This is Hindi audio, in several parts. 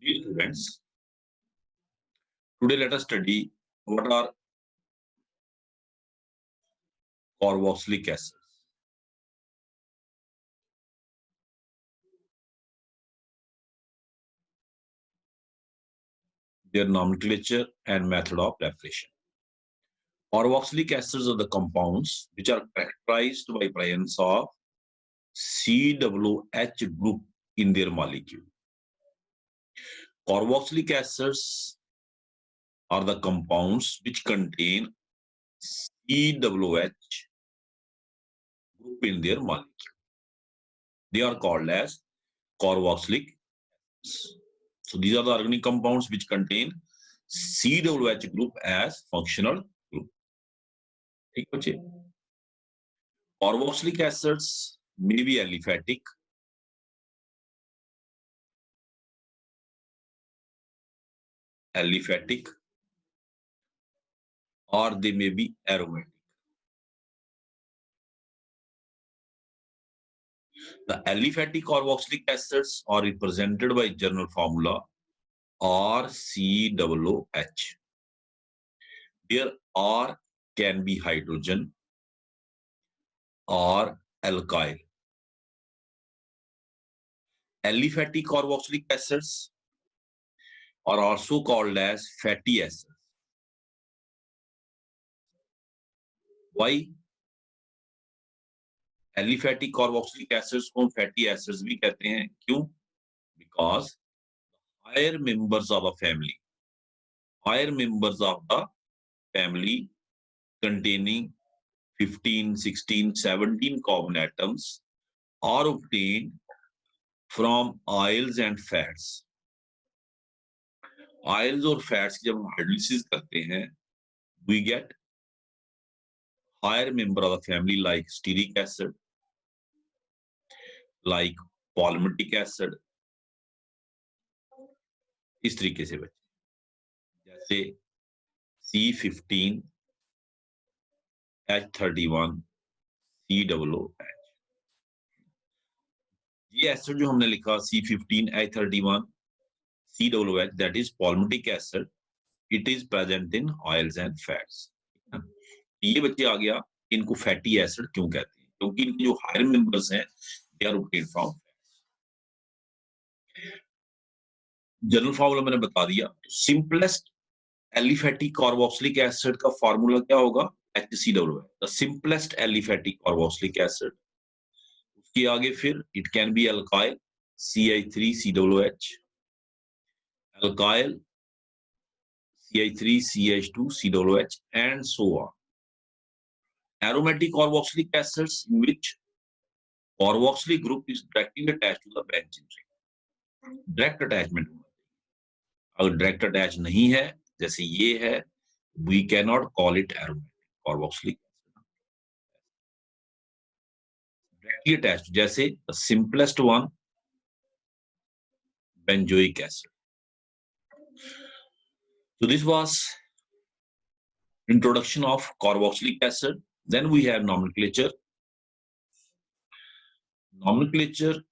Dear students, today let us study what are carboxylic acids. Their nomenclature and method of preparation. Carboxylic acids are the compounds which are characterized by presence of COOH group in their molecule. Carboxylic acids are the compounds which contain COOH group in their molecule. They are called as carboxylic acids. So these are the organic compounds which contain COOH group as functional group. ठीक बच्चे? Carboxylic acids may be aliphatic, or they may be aromatic. The aliphatic carboxylic acids are represented by general formula RCOOH. There R can be hydrogen or alkyl. Aliphatic carboxylic acids are also called as fatty acids. Why? Aliphatic carboxylic acids को fatty acids भी कहते हैं. क्यों? Because higher members of a family containing 15, 16, 17 carbon atoms are obtained from oils and fats. Oils और fats की जब हम hydrolysis करते हैं, we get higher member of the family like stearic acid, like palmitic acid. इस तरीके से बच्चे, जैसे C15, H31, COOH. ये एसिड जो हमने लिखा C15, H31, COOH, that is palmitic acid. It is present in oils and fats. ये बच्चे आ गया, इनको फैटी एसिड क्यों कहते हैं? क्योंकि इनके जो हायर मेंबर्स हैं, they are obtained from fats. General formula मैंने बता दिया. सिंपलेस्ट एलिफैटिक कार्बोक्सिलिक एसिड का फार्मूला क्या होगा? HCOOH. The simplest aliphatic carboxylic acid. उसके आगे फिर it can be alkyl CH3COOH, alkyl CH3CH2COOH, and so on. Aromatic carboxylic acids in which carboxylic group is directly attached to the benzene ring. Direct attachment. अगर direct attach नहीं है, जैसे ये है, we cannot call it aromatic carboxylic acid. Directly attached, जैसे the simplest one, benzoic acid. So this was introduction of carboxylic acid. Then we have nomenclature. Nomenclature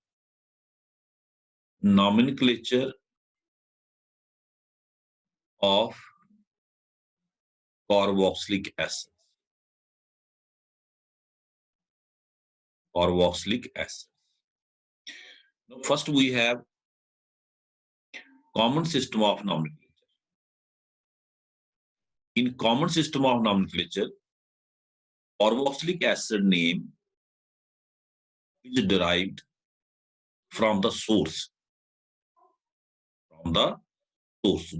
of carboxylic acids. Carboxylic acids. Now, first we have common system of nomenclature. In common system of nomenclature, carboxylic acid name is derived from the source.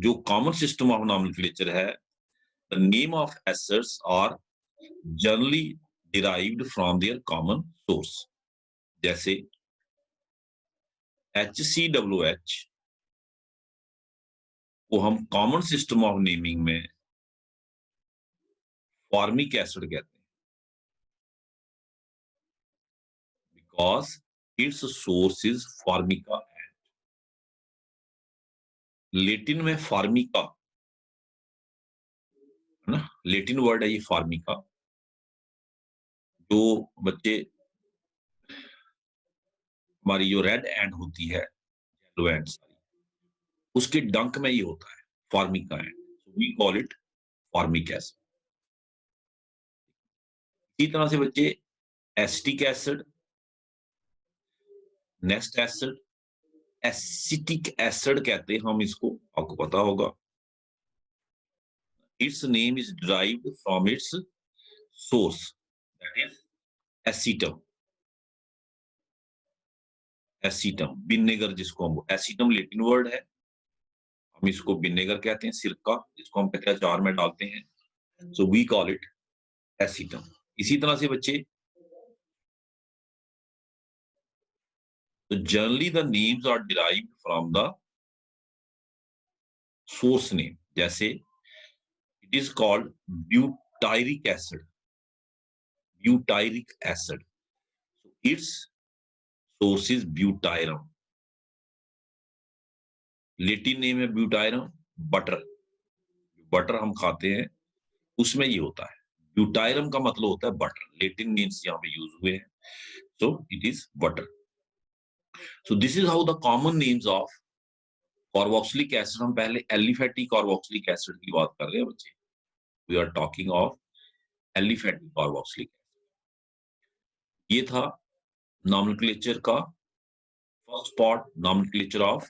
जो common system of nomenclature है, the name of acids are generally derived from their common source. जैसे HCOOH को हम common system of naming में formic acid कहते हैं, because its source is formica. Latin में फार्मिका है ना, लेटिन वर्ड है ये फार्मिका. जो बच्चे हमारी जो रेड एंड होती है, येलो एंड सारी, उसके डंक में ये होता है formic acid, we call it formic acid. इसी तरह से बच्चे acetic acid, next acid acetic acid कहते हैं हम इसको, आपको पता होगा। Its name is derived from its source, that is acetum. Acetum vinegar जिसको हम, एसीटम लैटिन वर्ड है, हम इसको विनेगर कहते हैं, सिरका जिसको हम कहते हैं अचार में डालते हैं, so we call it acetum. इसी तरह से बच्चे तो generally the names are derived from the source name, जैसे it is called butyric acid, butyric acid, its source is butyrum. Latin name है ब्यूटायरम, बटर, बटर हम खाते हैं उसमें ये होता है। ब्यूटायरम का मतलब होता है बटर, लैटिन नेम्स यहाँ पे यूज हुए हैं, so it is butter. So this is how the common names of carboxylic acid. हम पहले एलिफेटिक कार्बोक्सिलिक एसिड की बात कर रहे हैं बच्चे, we are talking of aliphatic carboxylic acid. ये था नॉमेनक्लेचर का first part, nomenclature of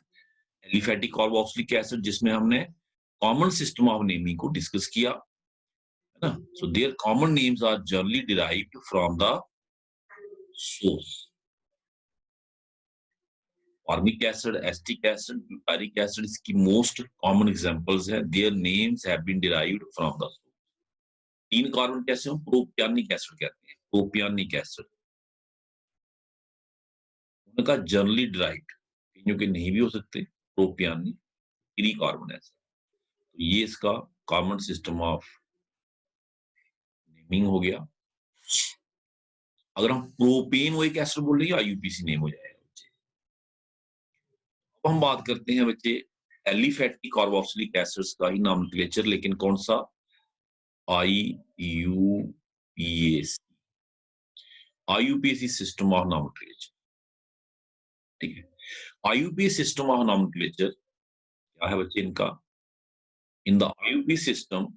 aliphatic carboxylic acid, जिसमें हमने कॉमन सिस्टम ऑफ नेमिंग को डिस्कस किया, है ना। So their common names are generally derived from the source. Formic acid, acetic acid, butyric acid इसकी मोस्ट कॉमन एग्जांपल्स है। Their names have been derived from the source. तीन कार्बन कैसे हो, प्रोपियोनिक एसिड कहते हैं, प्रोपियोनिक एसिड, उनका जनरली डिराइव्ड, तीनों के नहीं भी हो सकते, प्रोपियोनिक, थ्री कार्बन एसिड। तो ये इसका कॉमन सिस्टम ऑफ नेमिंग हो गया। अगर हम प्रोपेनोइक एसिड बोल रहे हैं, आईयूपीसी नेम हो जाएगा बच्चे। अब हम बात करते हैं बच्चे एलिफेटिक कार्बोक्सिलिक एसिड्स का ही नॉमेनक्लेचर, लेकिन कौन सा, IUPAC, IUPAC system of nomenclature, ठीक है। आईयूपीएसी सिस्टम ऑफ नॉमेनक्लेचर क्या है बच्चे इनका, in the IUP system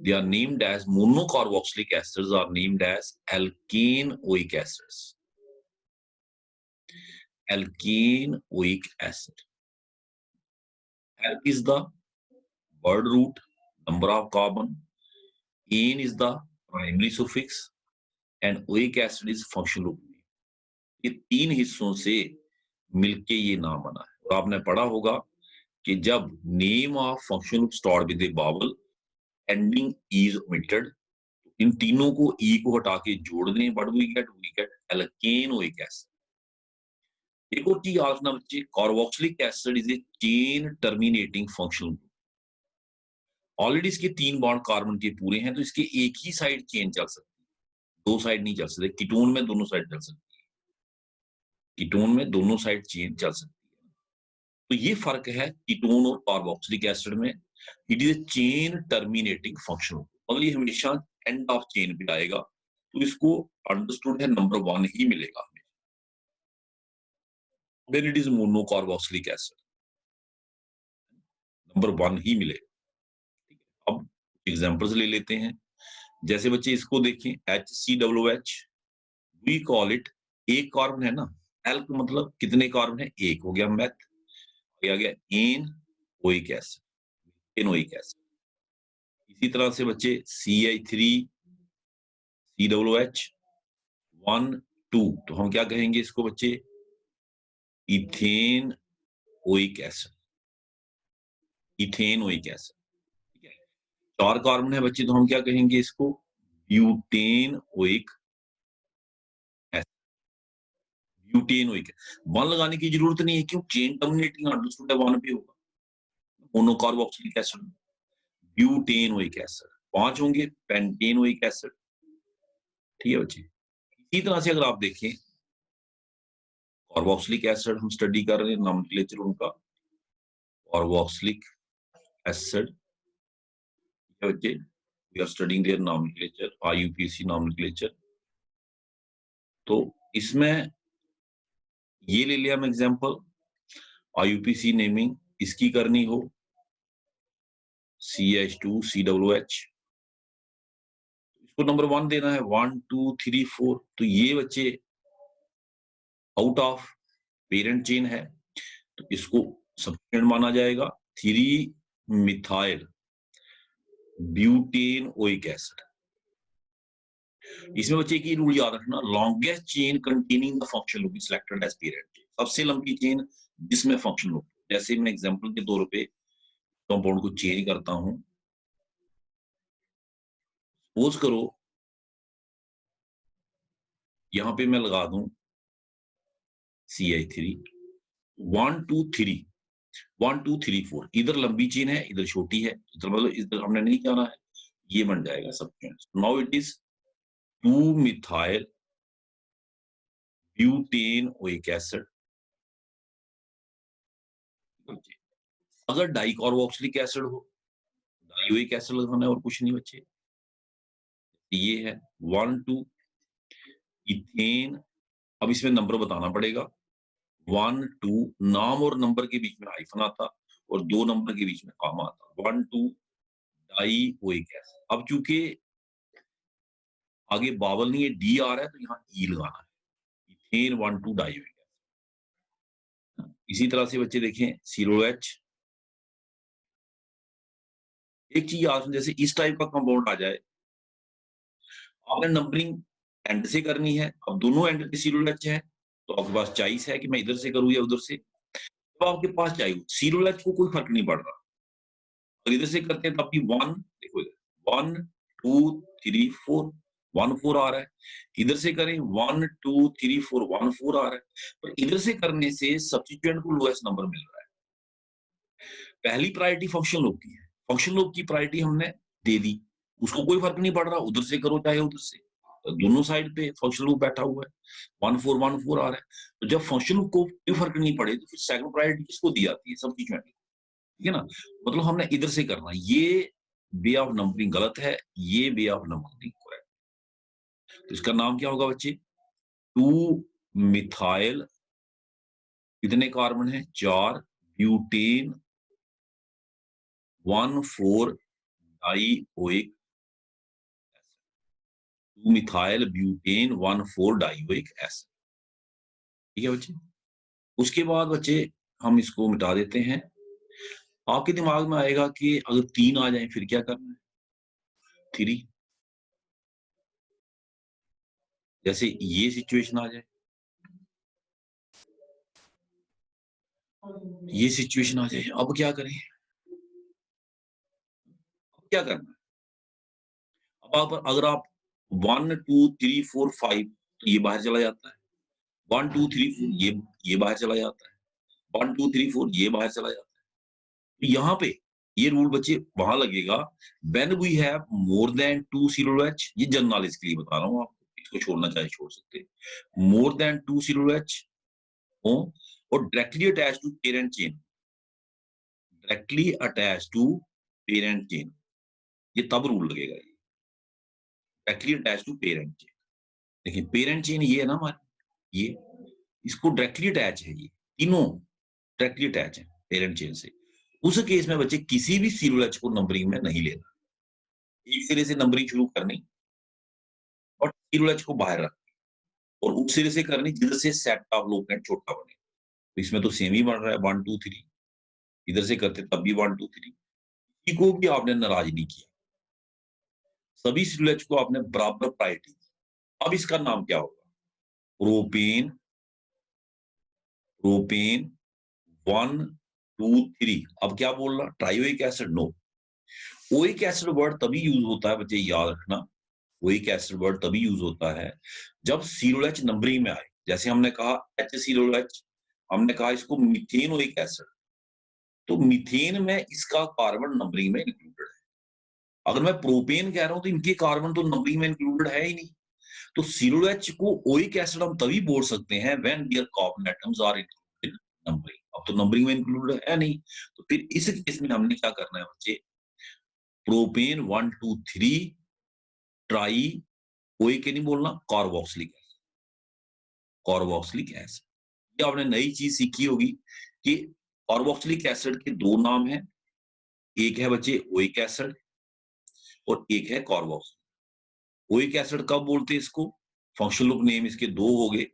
they are named as monocarboxylic acids are named as alkanoic acids, alkanoic acid. Alk is the word root, number of carbon, ane is the primary suffix and oic acid is functional group. ये तीन हिस्सों से मिलके ये नाम बना है। और आपने पढ़ा होगा कि जब name of functional group start with a vowel ending is omitted, इन तीनों को ई को हटा के जोड़ दें, what we get alkanoic acid. एक और चीज याद रखना बच्चे, carboxylic acid is a chain terminating functional group. Already इसके 3 बॉन्ड कार्बन के पूरे हैं, तो इसके एक ही साइड चेन चल सकती है, दो साइड नहीं चल सकते। कीटोन में दोनों साइड चल सकती है, कीटोन में दोनों साइड चेन चल सकती है। तो ये फर्क है कीटोन और कार्बोक्सिलिक एसिड में, it is a chain terminating functional group, मतलब ये हमेशा एंड ऑफ चेन पे आएगा, तो इसको अंडरस्टूड है नंबर 1 ही मिलेगा, then it is monocarboxylic acid, number 1 ही मिलेगा। ठीक है, अब एग्जांपल्स ले लेते हैं। जैसे बच्चे इसको देखें, HCOOH, वी कॉल इट, एक कार्बन है ना, एल्क मतलब कितने कार्बन है, एक हो गया, मैथ आ गया, एनोइक एसिड, एनोइक एसिड। इसी तरह से बच्चे CH3COOH 1 2, तो हम क्या कहेंगे इसको बच्चे, इथेनोइक एसिड, इथेनोइक एसिड। ठीक है, 4 कार्बन है बच्चे, तो हम क्या कहेंगे इसको, ब्यूटेनोइक एसिड, ब्यूटेनोइक। 1 लगाने की जरूरत नहीं है, क्यों, चेन टर्मिनेटिंग अंडरस्टूड है, 1 पे होगा, मोनोकार्बोक्सिलिक एसिड, ब्यूटेनोइक एसिड। 5 होंगे, पेंटेनोइक एसिड। ठीक है बच्चे, इसी तरह से अगर आप देखें कार्बोक्सिलिक एसिड हम स्टडी कर रहे हैं, नॉमेनक्लेचर उनका कार्बोक्सिलिक एसिड, बच्चे we are studying their nomenclature, IUPAC nomenclature. तो इसमें ये ले लिया हम एग्जांपल, आईयूपीएसी नेमिंग इसकी करनी हो CH2COOH, इसको नंबर 1 देना है, 1 2 3 4, तो ये बच्चे आउट ऑफ पेरेंट चेन है, तो इसको सब्स्टिट्यूएंट माना जाएगा। 3 मिथाइल ब्यूटेन ओइक एसिड। इसमें बच्चे की रूल याद रखना, longest chain containing the functional group is selected as parent. सबसे लंबी चेन जिसमें फंक्शनल ग्रुप, जैसे मैं एग्जांपल के तौर पे कंपाउंड को चेंज करता हूं, सपोज करो यहां पे मैं लगा दूं CH3, 1 2 3 1 2 3 4, इधर लंबी चेन है, इधर छोटी है, इधर मतलब इधर हमने नहीं जाना है, ये बन जाएगा substituent. Now it is 2 methyl butane oic acid. अगर डाइकार्बोक्सिलिक एसिड हो, डाइओइक एसिड लगाना है और कुछ नहीं बच्चे। ये है 1 2 इथेन। अब इसमें नंबर बताना पड़ेगा, 1 2, नाम और नंबर के बीच में हाइफन आता और 2 नंबर के बीच में कॉमा आता, 1 2 डाइओइक एसिड। अब चूंकि आगे बावल नहीं है, डी आ रहा है, तो यहाँ ई लगाना है, इथेन 1 2 डाइओइक एसिड। इसी तरह से बच्चे देखें COOH। एक चीज याद, जैसे इस टाइप का कंपाउंड आ जाए, आपने नंबरिंग एंड से करनी है। अब दोनों एंड पे COOH है, तो आपके पास चॉइस है कि मैं इधर से करूं या उधर से। तो आपके पास चाहिए COOH को कोई फर्क नहीं पड़ रहा, अगर इधर से करते हैं तब भी 1, देखो इधर 1 2 3 4, 1 4 आ रहा है। इधर से करें 1 2 3 4, 1 4 आ रहा है। पर इधर से करने से सब्स्टिट्यूएंट को लोएस्ट नंबर मिल रहा है। पहली प्रायोरिटी फंक्शनल ग्रुप की है, फंक्शनल ग्रुप की प्रायोरिटी हमने दे दी, उसको कोई फर्क नहीं पड़ रहा, उधर से करो चाहे उधर से, तो दोनों साइड पे फंक्शनल ग्रुप बैठा हुआ है, 1 4 1 4 आ रहा है। तो जब फंक्शनल ग्रुप को कोई फर्क नहीं पड़े, तो फिर सेकंड प्रायोरिटी किसको दी जाती है? सब्स्टिट्यूएंट, ठीक है ना। मतलब हमने इधर से करना, ये वे ऑफ नंबरिंग गलत है, ये वे ऑफ नंबरिंग करेक्ट। तो इसका नाम क्या होगा बच्चे? 2 मिथाइल, कितने कार्बन है? 4, butane 1 4 dioic, 2 methyl butane 1 4 dioic acid, ठीक है बच्चे। उसके बाद बच्चे हम इसको मिटा देते हैं। आपके दिमाग में आएगा कि अगर 3 आ जाए फिर क्या करना है? 3, जैसे ये सिचुएशन आ जाए, ये सिचुएशन आ जाए, अब क्या करें? क्या करना है? अब आप अगर आप 1 2 3 4 5, तो ये बाहर चला जाता है, 1 2 3 4 ये बाहर चला जाता है, 1 2 3 4 ये बाहर चला जाता है। तो यहाँ पे ये रूल बच्चे वहां लगेगा, when we have more than 2 COOH, ये जनरल नॉलेज के लिए बता रहा हूँ आपको, इसको छोड़ना चाहे छोड़ सकते हैं। मोर देन 2 COOH हो और directly attach to parent chain, directly attach to parent chain, ये तब रूल लगेगा। ये directly attach to parent chain, देखिए पेरेंट चेन ये है ना हमारी, ये इसको डायरेक्टली अटैच है, ये तीनों डायरेक्टली अटैच है पेरेंट चेन से। उस केस में बच्चे किसी भी COOH को नंबरिंग में नहीं लेना, एक सिरे से नंबरिंग शुरू करनी और COOH को बाहर रखना, और उस सिरे से करनी जिधर से सेट ऑफ लोकेंट छोटा बने। तो इसमें तो सेम ही बन रहा है 1 2 3, इधर से करते तब भी 1 2 3, किसी को भी आपने नाराज नहीं किया, सभी COOH को आपने बराबर प्रायोरिटी दी। अब इसका नाम क्या होगा? Propane, propane 1 2 3। अब क्या बोल रहा? Trioic acid? No, oic acid word तभी यूज होता है बच्चे, याद रखना, ओइक एसिड वर्ड तभी यूज होता है जब COOH नंबरिंग में आए। जैसे हमने कहा HCOOH, हमने कहा इसको मीथेन ओइक एसिड, तो मीथेन में इसका कार्बन नंबरिंग में इंक्लूडेड है। अगर मैं प्रोपेन कह रहा हूं तो इनके कार्बन तो नंबरिंग में इंक्लूडेड है ही नहीं। तो COOH को ओइक एसिड हम तभी बोल सकते हैं when their carbon atoms are included numbering. अब तो नंबरिंग में इंक्लूडेड है नहीं, तो फिर इस केस में हमने क्या करना है बच्चे? प्रोपेन 1 2 3 ट्राई, कोई के नहीं बोलना, कार्बोक्सिलिक एसिड, कार्बोक्सिलिक एसिड। ये आपने नई चीज सीखी होगी कि कार्बोक्सिलिक एसिड के दो नाम हैं, एक है बच्चे ओइक एसिड और एक है कार्बोक्सिल। ओइक एसिड कब बोलते हैं इसको, फंक्शनल ग्रुप नेम इसके दो हो गए।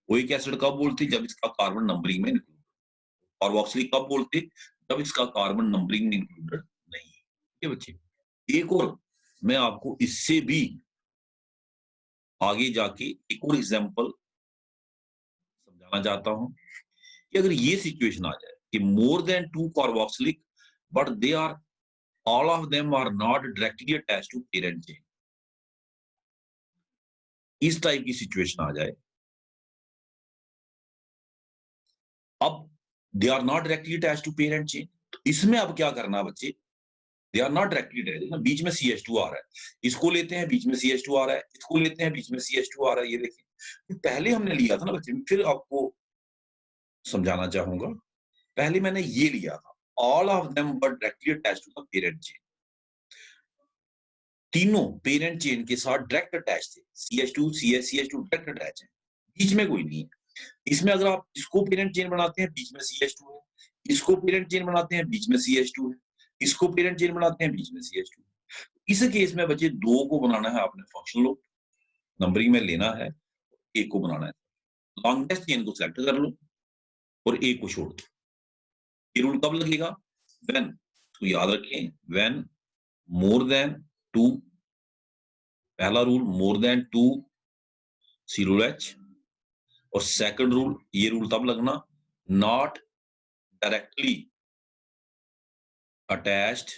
ओइक एसिड कब बोलते हैं, जब इसका कार्बन नंबरिंग में इंक्लूड। कार्बोक्सिलिक कब बोलते, जब इसका कार्बन नंबरिंग में इंक्लूडेड नहीं है। ठीक है बच्चे, एक और मैं आपको इससे भी आगे जाके एक और एग्जांपल समझाना चाहता हूं कि अगर ये सिचुएशन आ जाए कि more than two carboxylic but they are all of them are not directly attached to parent chain, इस टाइप की सिचुएशन आ जाए, अब they are not directly attached to parent chain, तो इसमें अब क्या करना बच्चे, they are not directly attached, बीच में CH2 आ रहा है, इसको लेते हैं बीच में CH2 आ रहा है, इसको लेते हैं बीच में CH2 आ रहा है, ये देखिए पहले हमने लिया था ना बच्चे, फिर आपको समझाना चाहूंगा। पहले मैंने ये लिया था, all of them were directly attached to the parent chain, तीनों पेरेंट चेन के साथ डायरेक्ट अटैच थे, CH2 CH2 डायरेक्ट अटैच है, बीच में कोई नहीं है। इसमें अगर आप इसको पेरेंट चेन बनाते हैं बीच में CH2 है, इसको पेरेंट चेन बनाते हैं बीच में CH2 है, इसको पेरेंट चेन बनाते हैं बीच में CH2। इस केस में बच्चे दो को बनाना है आपने फंक्शनल ग्रुप, नंबरिंग में लेना है, एक को बनाना है, लॉन्गेस्ट चेन को सिलेक्ट कर लो और एक को छोड़ दो। ये रूल कब लगेगा, व्हेन, तो याद रखें व्हेन मोर देन टू, पहला rule more than two COOH, और सेकंड रूल, ये रूल तब लगना not directly attached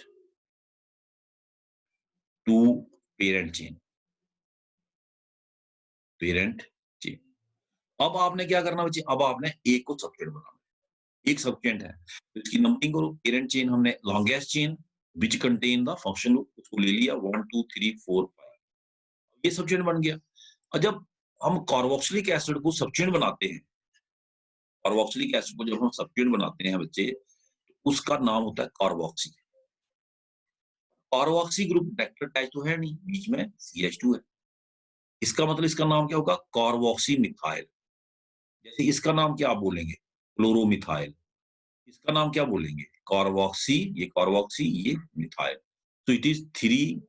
to parent chain, parent chain. अब आपने क्या करना बच्चे, अब आपने एक को सब्सटेंट बनाना, एक सब्सटेंट है तो इसकी नंबरिंग करो, पेरेंट चेन हमने longest chain which contain the function group, उसको ले लिया 1 2 3 4 5, ये सब्सटेंट बन गया। और जब हम कार्बोक्सिलिक एसिड को सब्सटेंट बनाते हैं, कार्बोक्सिलिक एसिड को जब हम सब्सटेंट बनाते हैं बच्चे, उसका नाम होता है carboxy. Carboxy group direct attach तो है नहीं, बीच में CH2 है, इसका मतलब इसका नाम क्या होगा, कार्बोक्सी मिथाइल। जैसे इसका नाम क्या आप बोलेंगे, क्लोरोमिथाइल, इसका नाम क्या बोलेंगे, कार्बोक्सी, ये कार्बोक्सी ये मिथाइल, तो it is 3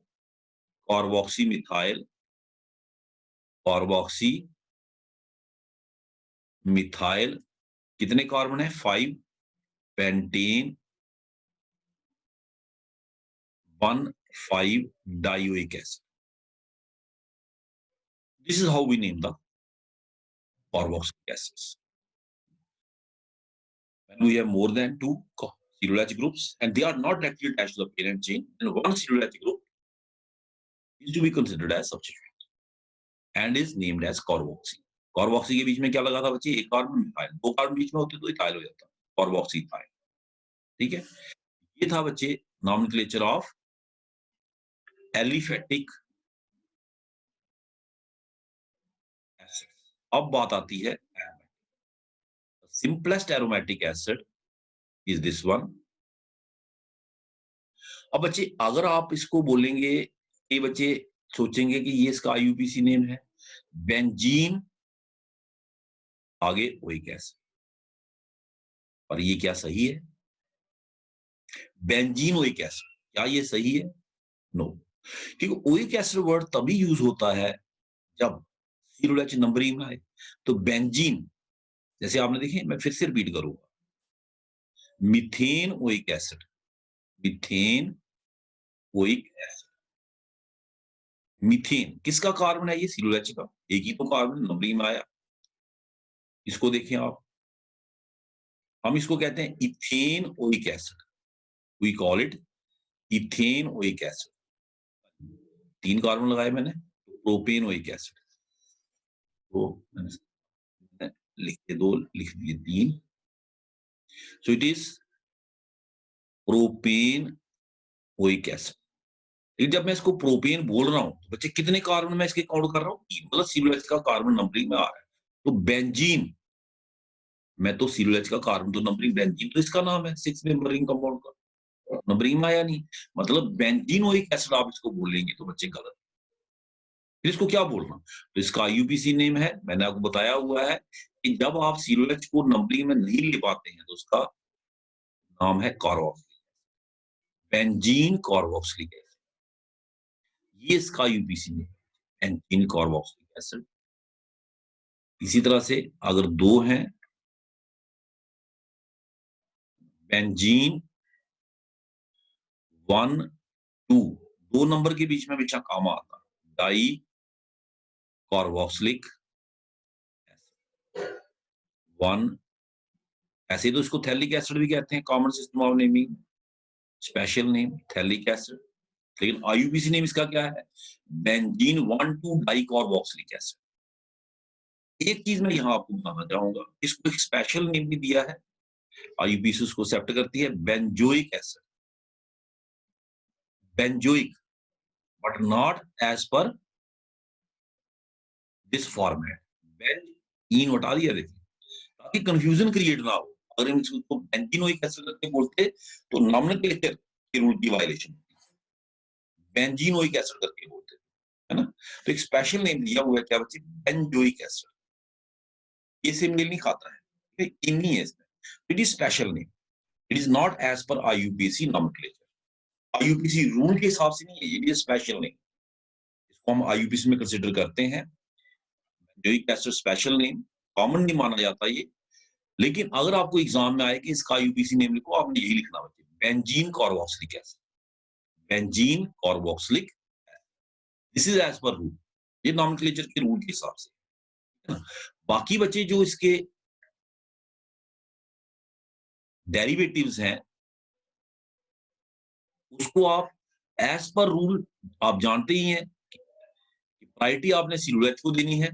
carboxy methyl, carboxy methyl, कितने कार्बन है 5, pentane 1 5 dioic acid. This is how we name the carboxylic acids. When we have more than two COOH groups and they are not directly attached to the parent chain, then one COOH group is to be considered as substituent and is named as carboxy. Carboxy के बीच में क्या लगा था बच्चे, एक कार्बन मिथाइल, दो कार्बन बीच में होते तो इथाइल हो जाता, कार्बोक्सी इथाइल। ठीक है, ये था बच्चे नॉमेनक्लेचर ऑफ एलिफेटिक एसिड। अब बात आती है simplest aromatic acid is this one. अब बच्चे अगर आप इसको बोलेंगे, ये बच्चे सोचेंगे कि ये इसका IUPAC नेम है, बेंजीन आगे ओइक एसिड, और ये क्या सही है, बेंजीन ओइक एसिड, क्या ये सही है, नो, क्योंकि ओइक एसिड वर्ड तभी यूज होता है जब COOH नंबरिंग में आए। तो बेंजीन, जैसे आपने देखे, मैं फिर से रिपीट करूंगा, methane oic acid, methane oic acid, methane किसका कार्बन है, ये COOH का, एक ही तो कार्बन नंबरिंग में आया, इसको देखें आप, हम इसको कहते हैं ethanoic acid, we call it ethanoic acid, 3 carbon लगाए मैंने, प्रोपेन ओइक एसिड, तो लिख के 2 लिख दिए 3, so it is propane oic acid. जब मैं इसको प्रोपेन बोल रहा हूं तो बच्चे कितने कार्बन मैं इसके काउंट कर रहा हूं, 3, मतलब COOH का कार्बन नंबरिंग में आ रहा है। तो बेंजीन, मैं तो COOH का कार्बन तो नंबरिंग, बेंजीन तो इसका नाम है 6 मेंबर रिंग कंपाउंड का, नंबरिंग में आया नहीं, मतलब बेंजीन ओइक एसिड आप इसको बोलेंगे तो बच्चे गलत। फिर इसको क्या बोलना, तो इसका IUPAC नेम है, मैंने आपको बताया हुआ है कि जब आप COOH को नंबरिंग में नहीं ले पाते हैं तो उसका नाम है कार्बोक्सिलिक, बेंजीन कार्बोक्सिलिक एसिड, ये इसका UPC name, benzene carboxylic acid. इसी तरह से अगर दो हैं, बेंजीन 1 2, दो नंबर के बीच में हमेशा कामा आता है, डाई कार्बोक्सिलिक एसिड 1, ऐसे तो इसको थैलिक एसिड भी कहते हैं, common system of naming, special name phthalic acid, लेकिन आईयूपीसी नेम इसका क्या है, बेंजीन 1 2 डाई कार्बोक्सिलिक एसिड। एक चीज मैं यहां आपको बताना चाहूंगा, इसको एक स्पेशल नेम भी दिया है, आईयूपीसी उसको एक्सेप्ट करती है, benzoic acid, benzoic, but not as per this format, benzene हटा दिया, देखिए ताकि कंफ्यूजन क्रिएट ना हो। अगर हम इसको बेंजीनोइक एसिड करके बोलते तो नॉमेनक्लेचर के रूल की वायलेशन, बेंजीनोइक एसिड करके बोलते, है ना। तो एक स्पेशल नेम दिया हुआ है क्या बच्चे, बेंजोइक एसिड, ये सेम मेल नहीं खाता है, इन नहीं है इसमें, it is special name, it is not as per IUPAC nomenclature, IUPAC rule के हिसाब से नहीं है, इट इज स्पेशल नेम, इसको हम आईयूपीसी में कंसीडर करते हैं। Benzoic acid special name, common नहीं माना जाता ये, लेकिन अगर आपको एग्जाम में आए कि इसका आईयूपीसी नेम लिखो, आपने यही लिखना बच्चे, benzene carboxylic acid, benzene carboxylic, this is as per rule, ये नॉमेनक्लेचर के रूल के हिसाब से, है ना। बाकी बच्चे जो इसके डेरिवेटिव्स हैं, उसको आप एज पर रूल, आप जानते ही हैं कि प्रायोरिटी आपने सिलोएच को देनी है,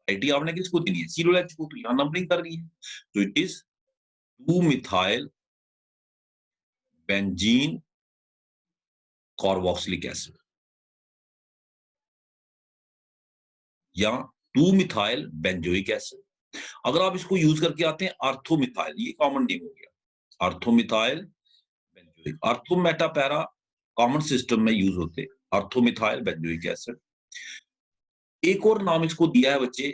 प्रायोरिटी आपने किसको देनी है, सिलोएच को, तो यहां नंबरिंग कर रही है, तो it is 2 methyl benzene carboxylic acid, या 2 मिथाइल बेंजोइक एसिड। अगर आप इसको यूज करके आते हैं आर्थोमिथाइल, ये कॉमन नेम हो गया, ortho methyl benzoic, ortho meta para common system में यूज होते, आर्थोमिथाइल बेंजोइक एसिड। एक और नाम इसको दिया है बच्चे,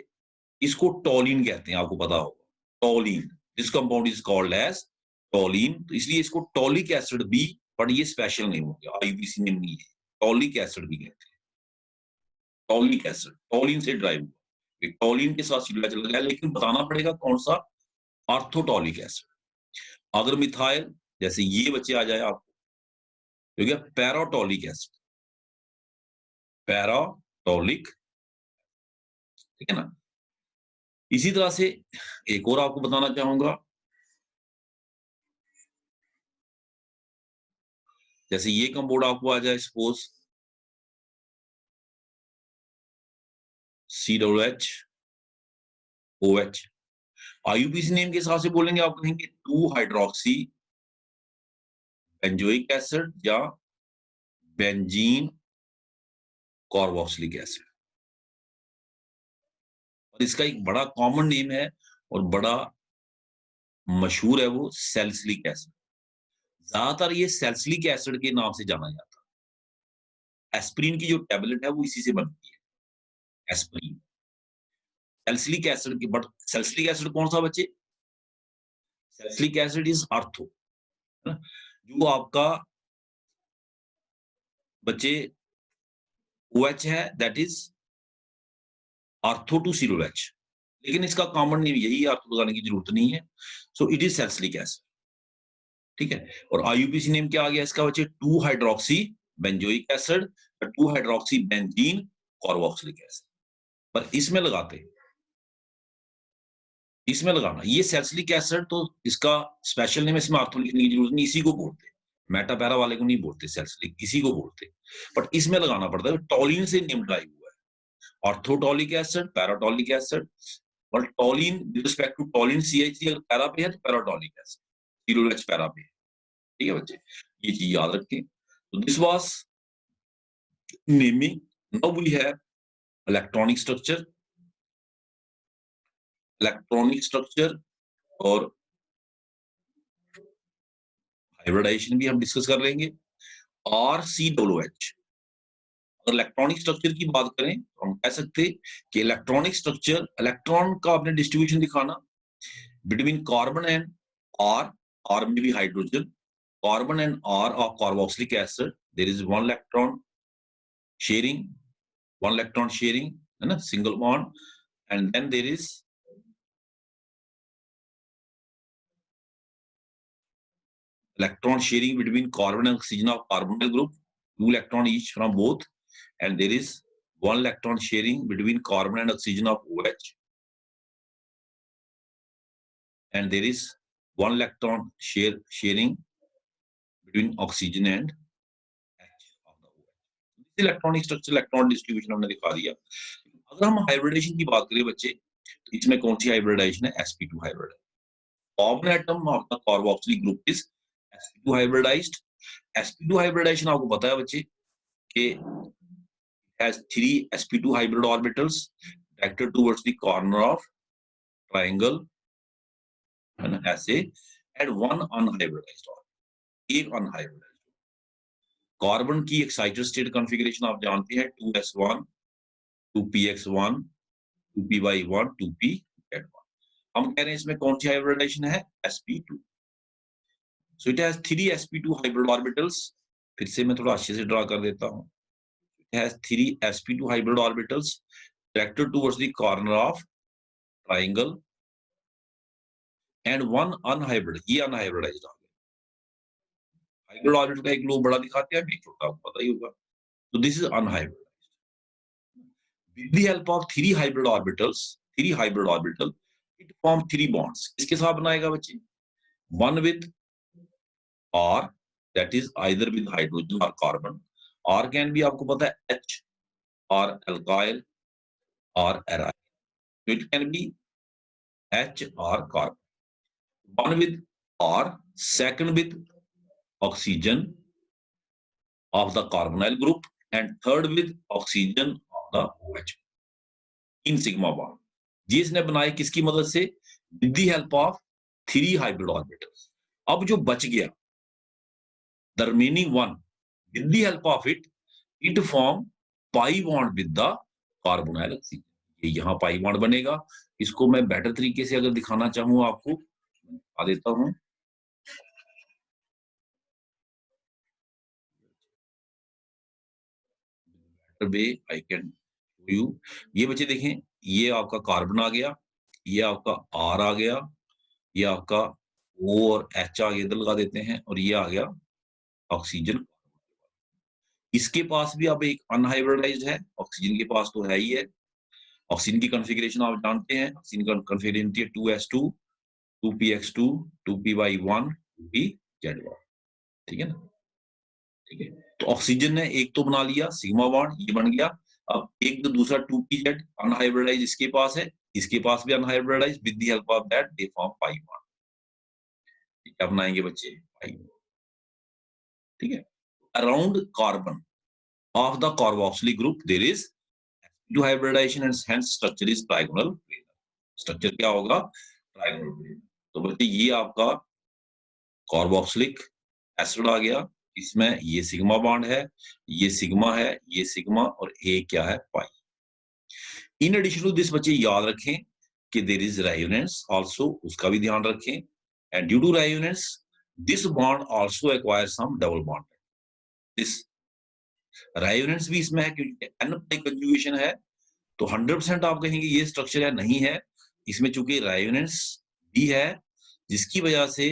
इसको टोलिन कहते हैं, आपको पता होगा, toluene, this compound is called as toluene, तो इसलिए इसको टॉलिक एसिड भी, बट ये स्पेशल नेम हो गया, आईयूपीसी नेम नहीं है, टॉलिक एसिड भी कहते हैं, टॉलिक एसिड, टोलिन से ड्राइव हुआ, टोलिन के साथ सिलोएच लगा है, लेकिन बताना पड़ेगा कौन सा, आर्थोटोलिक एसिड। अगर मिथाइल जैसे ये बच्चे आ जाए आपको, तो क्या पैराटोलिक एसिड, पैराटोलिक, ठीक है ना। इसी तरह से एक और आपको बताना चाहूंगा, जैसे ये कंपाउंड आपको आ जाए suppose COH OH, IUPAC name के हिसाब से बोलेंगे, आप कहेंगे 2 हाइड्रोक्सी बेंजोइक एसिड या बेंजीन कार्बोक्सिलिक एसिड, और इसका एक बड़ा कॉमन नेम है और बड़ा मशहूर है, वो सैलिसिलिक एसिड, ज्यादातर ये सैलिसिलिक एसिड के नाम से जाना जाता है, एस्पिरिन की जो टैबलेट है वो इसी से बनती है, एस्पिरिन, सैलिसिलिक एसिड की, बट सैलिसिलिक एसिड कौन सा बच्चे, सैलिसिलिक एसिड इज आर्थो, है ना, जो आपका बच्चे OH है, दैट इज आर्थो टू सिलोएच, लेकिन इसका कॉमन नेम यही है, आपको बताने की जरूरत नहीं है, so it is salicylic acid, ठीक है। और आईयूपीसी नेम क्या आ गया इसका बच्चे, 2 hydroxy benzoic acid, 2 hydroxy benzene carboxylic acid, पर इसमें लगाते, इसमें लगाना ये सैलिसिलिक एसिड, तो इसका स्पेशल नेम इसमें आर्थो लिखने की जरूरत नहीं, इसी को बोलते, मेटा पैरा वाले को नहीं बोलते सैलिसिलिक, इसी को बोलते, बट इसमें लगाना पड़ता है, टोलिन से नेम ड्राइव हुआ है, ऑर्थोटोलिक एसिड, पैराटोलिक एसिड, और toluene with respect to toluene CH अगर पैरा पे है तो पैराटोलिक एसिड, COH पैरा पे है, ठीक है बच्चे, ये चीज याद रखें। तो this was naming, now we have electronic structure, electronic structure और हाइब्रिडाइजेशन भी हम डिस्कस कर लेंगे। RCOOH, अगर इलेक्ट्रॉनिक स्ट्रक्चर की बात करें तो हम कह सकते हैं कि इलेक्ट्रॉनिक स्ट्रक्चर, इलेक्ट्रॉन का अपने डिस्ट्रीब्यूशन दिखाना between carbon and R, R may be hydrogen. Carbon and R of carboxylic acid, there is one electron sharing, and a single bond, and then there is electron sharing between carbon and oxygen of carbonyl group, 2 electron each from both, and there is one electron sharing between carbon and oxygen of OH, and there is one electron sharing between oxygen and H of the OH. Electronic structure electron distribution हमने दिखा दिया। अगर हम हाइब्रिडेशन की बात करें बच्चे, तो इसमें कौन सी हाइब्रिडाइजेशन है? sp2 hybrid. Carbon atom of the carboxylic group is sp2 hybridized. sp2 hybridization आपको पता है बच्चे कि has 3 sp2 hybrid orbitals directed towards the corner of triangle and ऐसे, and one unhybridized orbit, एक unhybridized। कार्बन की एक्साइटेड स्टेट कॉन्फ़िगरेशन आप जानते हैं 2s1 2px1 2py1 2pz1। हम कह रहे हैं इसमें कौन सी हाइब्रिडाइजेशन है? sp2। So it has 3 sp2 hybrid orbitals। फिर से मैं थोड़ा अच्छे से ड्रा कर देता हूं। It has 3 sp2 hybrid orbitals directed towards the corner of triangle and one unhybrid। ये unhybridized आ गया। हाइब्रिड ऑर्बिटल का एक लोग बड़ा दिखाते हैं, एक छोटा, आपको पता ही होगा। So this is unhybridized। With the help of 3 hybrid orbitals, it form 3 bonds। इसके साथ बनाएगा बच्चे? One with R, that is either with hydrogen or carbon। R can be आपको पता है H or alkyl or aryl। So it can be H or carbon। One with R, second with oxygen of the carbonyl group, and third with oxygen of the OH in sigma bond। ये इसने बनाए किसकी मदद से? With the help of 3 hybrid orbitals। अब जो बच गया, the remaining one, with the help of it form pi bond with the carbonyl oxygen। ये यहाँ पाई बॉन्ड बनेगा। इसको मैं बेटर तरीके से अगर दिखाना चाहूँ आपको, आ देता हूँ। वे आई कैन शो यू। ये बच्चे देखें, ये आपका कार्बन आ गया, ये आपका आर आ गया, ये आपका ओ और एच आ गया, इधर लगा देते हैं, और ये आ गया ऑक्सीजन। इसके पास भी अब एक अनहाइब्रिडाइज्ड है, ऑक्सीजन के पास तो है ही है। ऑक्सीजन की कॉन्फ़िगरेशन आप जानते हैं, ऑक्सीजन की कॉन्फ़िगरेशन है 2s2 2px2 2py1 2pz1। ठीक है ना? ठीक है, तो ऑक्सीजन ने एक तो बना लिया सिग्मा बॉन्ड, ये बन गया। अब एक तो दूसरा 2pz अनहाइब्रिडाइज्ड इसके पास है, इसके पास भी unhybridised. With the help of that they form pi bond. क्या बनाएंगे बच्चे? Pi bond. ठीक है, around carbon of the carboxylic group there is sp2 hybridization and hence structure is trigonal planar। Structure क्या होगा? Trigonal planar. तो बच्चे ये आपका कार्बोक्सिलिक एसिड आ गया, इसमें ये सिग्मा बॉन्ड है, ये सिग्मा है, ये सिग्मा, और ए क्या है? पाई। इन एडिशन टू दिस बच्चे याद रखें कि देयर इज रेजोनेंस आल्सो, उसका भी ध्यान रखें। And due to resonance this bond also acquire some double bond. This resonance भी इसमें है क्योंकि एन पाई कंजुगेशन है, तो 100% आप कहेंगे ये स्ट्रक्चर है, नहीं है। इसमें चूंकि रेजोनेंस भी है, जिसकी वजह से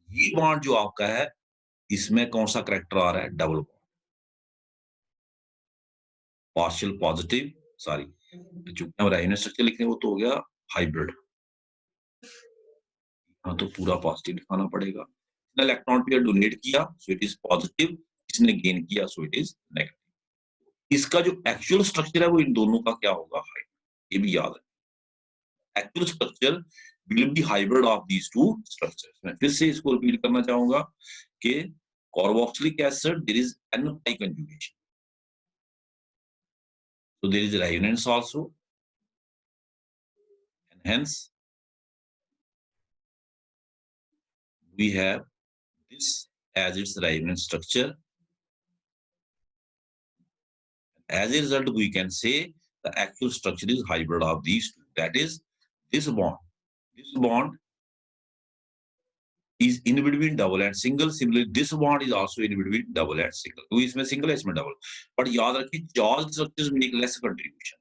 ये बॉन्ड जो आपका है, इसमें कौन सा करैक्टर आ रहा है? Double bond, partial positive, sorry चूंकि हम रेजोनेंस स्ट्रक्चर लिख रहे हैं वो तो हो गया हाइब्रिड। हाँ, तो पूरा पॉजिटिव लिखाना पड़ेगा। इलेक्ट्रॉन पेयर डोनेट किया सो इट इज पॉजिटिव, इसने गेन किया सो इट इज नेगेटिव। इसका जो एक्चुअल स्ट्रक्चर है वो इन दोनों का क्या होगा? हाइब्रिड। ये भी याद है, actual structure will be hybrid of these two structures। मैं फिर से इसको रिपीट करना चाहूंगा कि carboxylic acid there is N-pi conjugation, so there is resonance also, and hence we have this as its resonance structure। As a result, we can say the actual structure is hybrid of these two, that is this bond is in between double and single. Similarly, this bond is also in between double and single. तो इसमें single है, इसमें double. But याद रखिए charge structures make less contribution.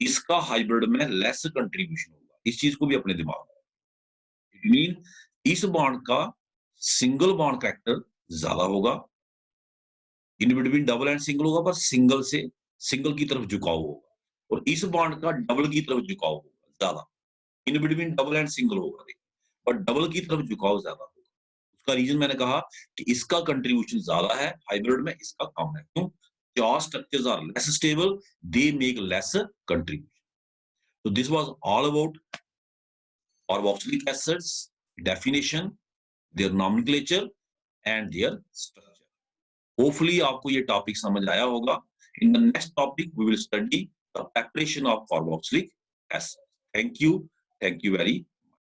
इसका हाइब्रिड में लेस कंट्रीब्यूशन होगा. इस चीज को भी अपने दिमाग में. It mean इस बॉन्ड का सिंगल बॉन्ड कैरेक्टर ज्यादा होगा. In between double and single होगा, पर सिंगल से सिंगल की तरफ झुकाव होगा. और इस बॉन्ड का डबल की तरफ झुकाव होगा ज्यादा. In between double and single होगा, पर डबल की तरफ झुकाव ज्यादा होगा. उसका रीजन मैंने कहा कि इसका कंट्रीब्यूशन ज्यादा है हाइब्रिड में, इसका कम है. क्यों? Charge structures are less stable, they make less contribution. So this was all about carboxylic acids, definition, their nomenclature and their structure. Hopefully आपको ये टॉपिक समझ आया होगा. In the next topic we will study the preparation of carboxylic acid. Thank you very